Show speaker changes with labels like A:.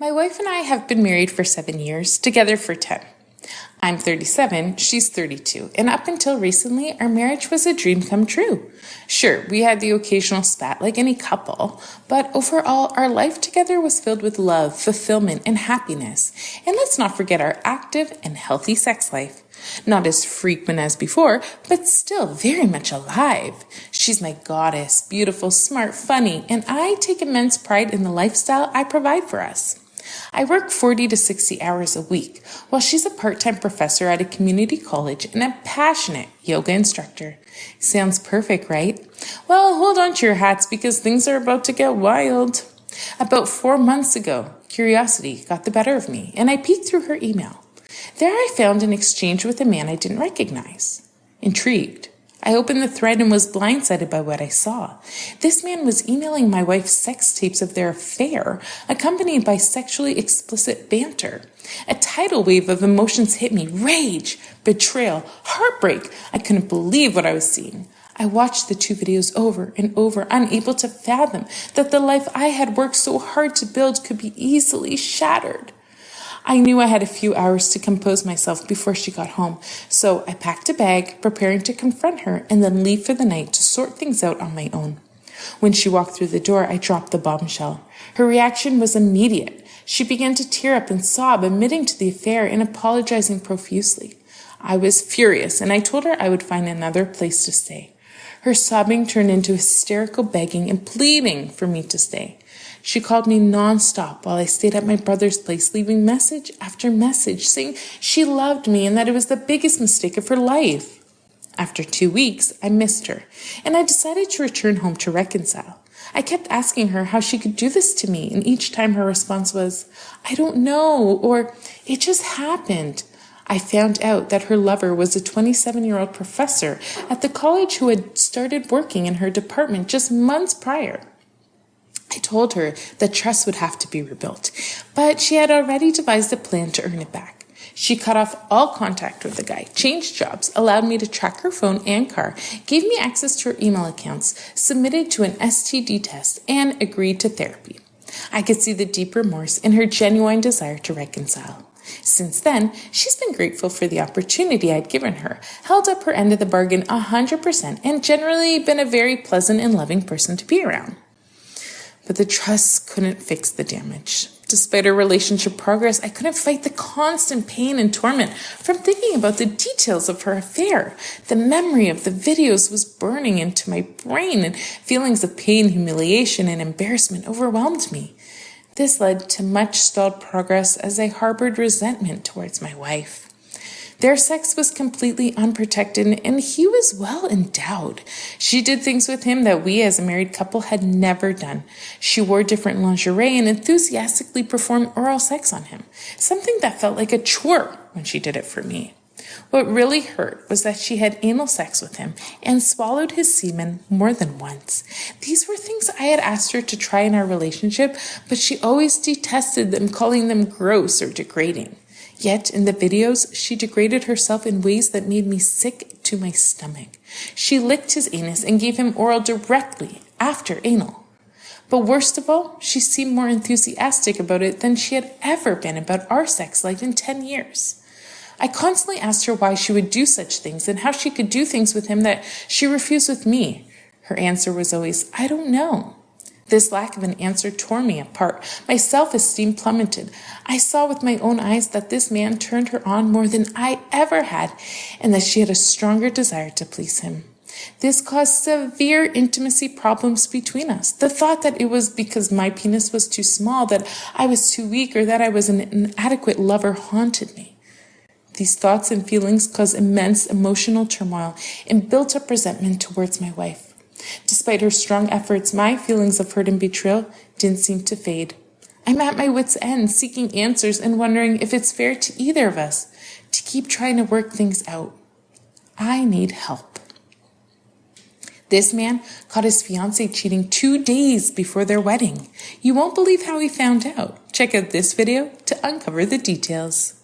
A: My wife and I have been married for 7 years, together for 10. I'm 37, she's 32, and up until recently, our marriage was a dream come true. Sure, we had the occasional spat like any couple, but overall, our life together was filled with love, fulfillment, and happiness. And let's not forget our active and healthy sex life. Not as frequent as before, but still very much alive. She's my goddess, beautiful, smart, funny, and I take immense pride in the lifestyle I provide for us. I work 40 to 60 hours a week, while she's a part-time professor at a community college and a passionate yoga instructor. Sounds perfect, right? Well, hold on to your hats because things are about to get wild. About 4 months ago, curiosity got the better of me, and I peeked through her email. There I found an exchange with a man I didn't recognize. Intrigued, I opened the thread and was blindsided by what I saw. This man was emailing my wife sex tapes of their affair, accompanied by sexually explicit banter. A tidal wave of emotions hit me: rage, betrayal, heartbreak. I couldn't believe what I was seeing. I watched the 2 videos over and over, unable to fathom that the life I had worked so hard to build could be easily shattered. I knew I had a few hours to compose myself before she got home, so I packed a bag, preparing to confront her and then leave for the night to sort things out on my own. When she walked through the door, I dropped the bombshell. Her reaction was immediate. She began to tear up and sob, admitting to the affair and apologizing profusely. I was furious, and I told her I would find another place to stay. Her sobbing turned into hysterical begging and pleading for me to stay. She called me nonstop while I stayed at my brother's place, leaving message after message saying she loved me and that it was the biggest mistake of her life. After 2 weeks, I missed her, and I decided to return home to reconcile. I kept asking her how she could do this to me, and each time her response was, "I don't know," or "It just happened." I found out that her lover was a 27-year-old professor at the college who had started working in her department just months prior. I told her that trust would have to be rebuilt, but she had already devised a plan to earn it back. She cut off all contact with the guy, changed jobs, allowed me to track her phone and car, gave me access to her email accounts, submitted to an STD test, and agreed to therapy. I could see the deep remorse in her genuine desire to reconcile. Since then, she's been grateful for the opportunity I'd given her, held up her end of the bargain 100%, and generally been a very pleasant and loving person to be around. But the trust couldn't fix the damage. Despite our relationship progress, I couldn't fight the constant pain and torment from thinking about the details of her affair. The memory of the videos was burning into my brain, and feelings of pain, humiliation, and embarrassment overwhelmed me. This led to much stalled progress as I harbored resentment towards my wife. Their sex was completely unprotected, and he was well endowed. She did things with him that we as a married couple had never done. She wore different lingerie and enthusiastically performed oral sex on him, something that felt like a chore when she did it for me. What really hurt was that she had anal sex with him and swallowed his semen more than once. These were things I had asked her to try in our relationship, but she always detested them, calling them gross or degrading. Yet, in the videos, she degraded herself in ways that made me sick to my stomach. She licked his anus and gave him oral directly after anal. But worst of all, she seemed more enthusiastic about it than she had ever been about our sex life in 10 years. I constantly asked her why she would do such things and how she could do things with him that she refused with me. Her answer was always, "I don't know." This lack of an answer tore me apart. My self-esteem plummeted. I saw with my own eyes that this man turned her on more than I ever had, and that she had a stronger desire to please him. This caused severe intimacy problems between us. The thought that it was because my penis was too small, that I was too weak, or that I was an inadequate lover haunted me. These thoughts and feelings caused immense emotional turmoil and built up resentment towards my wife. Despite her strong efforts, my feelings of hurt and betrayal didn't seem to fade. I'm at my wit's end, seeking answers and wondering if it's fair to either of us to keep trying to work things out. I need help. This man caught his fiancée cheating 2 days before their wedding. You won't believe how he found out. Check out this video to uncover the details.